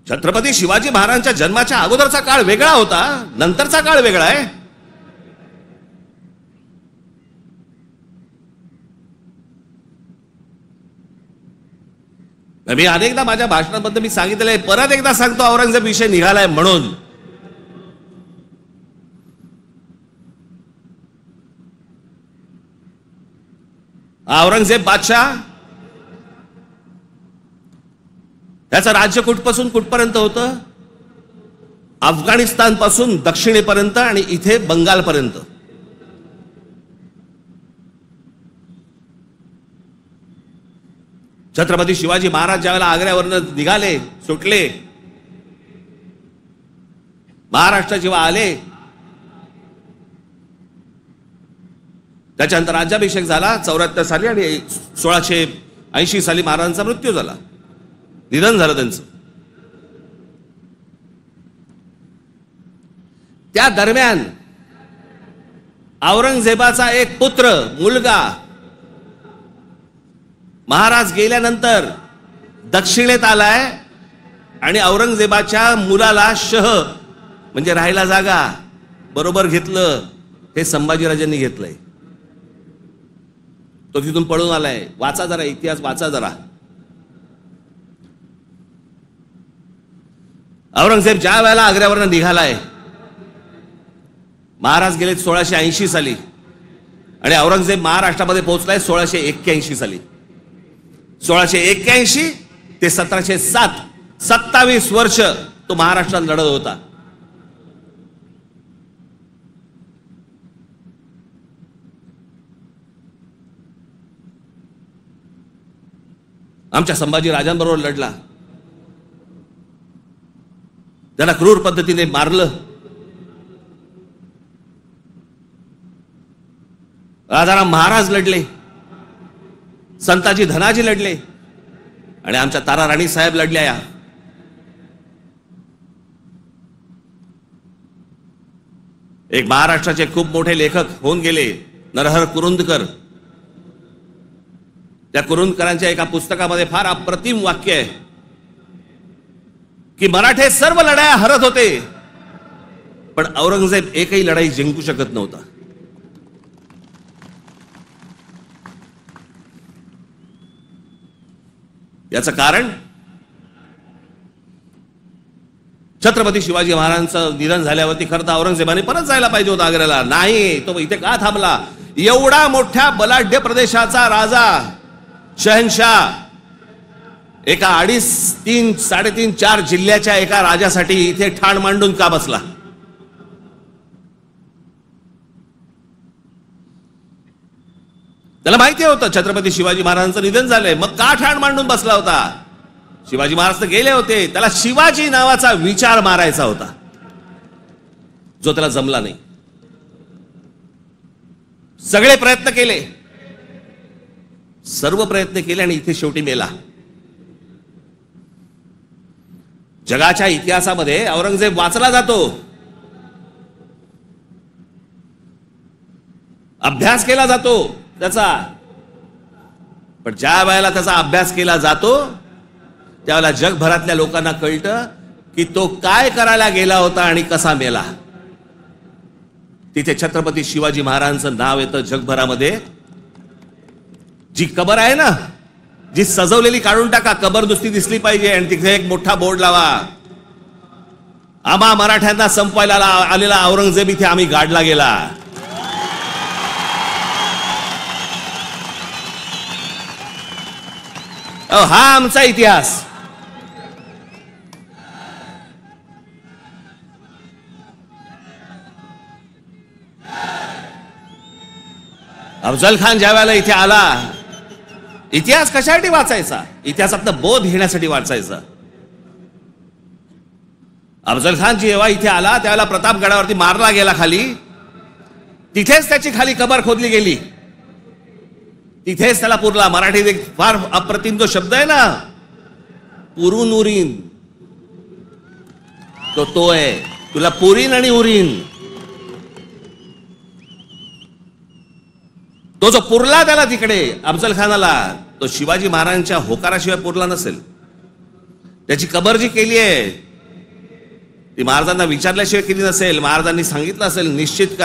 छत्रपती शिवाजी महाराजांच्या जन्माच्या अगोदरचा काळ वेगळा होता, नंतरचा काळ वेगळा आहे. मी अनेकदा माझ्या भाषणाबद्दल मी सांगितलंय, परत एकदा सांगतो, औरंगजेब विषय निघालाय म्हणून. औरंगजेब बादशाह त्याचं राज्य कुठपासून कुठपर्यंत होतं? अफगाणिस्तान पासून दक्षिणेपर्यंत आणि इथे बंगालपर्यंत. छत्रपती शिवाजी महाराज ज्यावेळेला आग्र्यावरनं निघाले, सुटले, महाराष्ट्र जेव्हा आले, त्याच्यानंतर राज्याभिषेक झाला 74 साली आणि 1680 साली महाराजांचा मृत्यू झाला, निधन झालं त्यांचं. त्या दरम्यान औरंगजेबाचा एक पुत्र, मुलगा, महाराज गेल्यानंतर दक्षिणेत आलाय आणि औरंगजेबाच्या मुलाला शह म्हणजे राहायला जागा बरोबर घेतलं. हे संभाजीराजांनी घेतलंय. तो तिथून पळून आलाय. वाचा जरा इतिहास, वाचा जरा. औरंगजेब ज्या वेळेला आग्र्यावरनं निघालाय, महाराज गेले 1680 साली आणि औरंगजेब महाराष्ट्रामध्ये पोहोचलाय 1681 साली. 1681 ते 1707, 27 वर्ष तो महाराष्ट्रात लढत होता. आमच्या संभाजी राजांबरोबर लढला. त्याला क्रूर पद्धतीने मारलं. राजाराम महाराज लढले, संताजी धनाजी लढले आणि आमच्या तारा राणी साहेब लढल्या. एक महाराष्ट्राचे खूप मोठे लेखक होऊन गेले, नरहर कुरुंदकर. त्या कुरुंदकरांच्या एका पुस्तकामध्ये फार अप्रतिम वाक्य आहे की मराठे सर्व लढाया हरत होते, पण औरंगजेब एकही लढाई जिंकू शकत नव्हता. याचं कारण छत्रपती शिवाजी महाराजांचं निधन झाल्यावरती खरं तर औरंगजेबाने परत जायला पाहिजे होतं आग्र्याला. नाही, तो इथे का थांबला? एवढा मोठ्या बलाढ्य प्रदेशाचा राजा, शहनशाह, एका 2.5, 3, 3.5, 4 जिल्ह्याच्या एका राजासाठी इथे ठाण मांडून का बसला? त्याला माहिती होतं छत्रपती शिवाजी महाराजांचं निधन झालंय, मग का ठाण मांडून बसला होता? शिवाजी महाराज तर गेले होते, त्याला शिवाजी नावाचा विचार मारायचा होता, जो त्याला जमला नाही. सगळे प्रयत्न केले, सर्व प्रयत्न केले आणि इथे शेवटी मेला. जगाच्या इतिहासामध्ये औरंगजेब वाचला जातो, अभ्यास केला जातो त्याचा, पण ज्या वेळेला त्याचा अभ्यास केला जातो त्यावेळेला जगभरातल्या लोकांना कळतं की तो काय करायला गेला होता आणि कसा मेला. तिथे छत्रपती शिवाजी महाराजांचं नाव येतं जगभरामध्ये. जी कबर आहे ना, जी सजवलेली काढून टाका, कबर नुसती दिसली पाहिजे आणि तिथे एक मोठा बोर्ड लावा, आम्हा मराठ्यांना संपवायला आलेला औरंगजेब इथे आम्ही गाडला गेला. हा आमचा इतिहास. अफजल खान ज्या वेळेला इथे आला, इतिहास कशासाठी वाचायचा? इतिहासातनं बोध घेण्यासाठी वाचायचा. अफजल खान जेव्हा इथे आला त्यावेळेला प्रतापगडावरती मारला गेला खाली, तिथेच त्याची खाली कबर खोदली गेली, तिथेच त्याला पुरला. मराठीत एक फार अप्रतिम जो शब्द आहे ना, पुरून उरीन, तो आहे. तुला पुरीन आणि उरीन. तो जो पुरला त्याला तिकडे अफजल खानाला, तो शिवाजी महाराजांच्या होकाराशिवाय पुरला नसेल. त्याची कबर जी केली आहे ती महाराजांना विचारल्याशिवाय केली नसेल. महाराजांनी सांगितलं असेल निश्चित करा.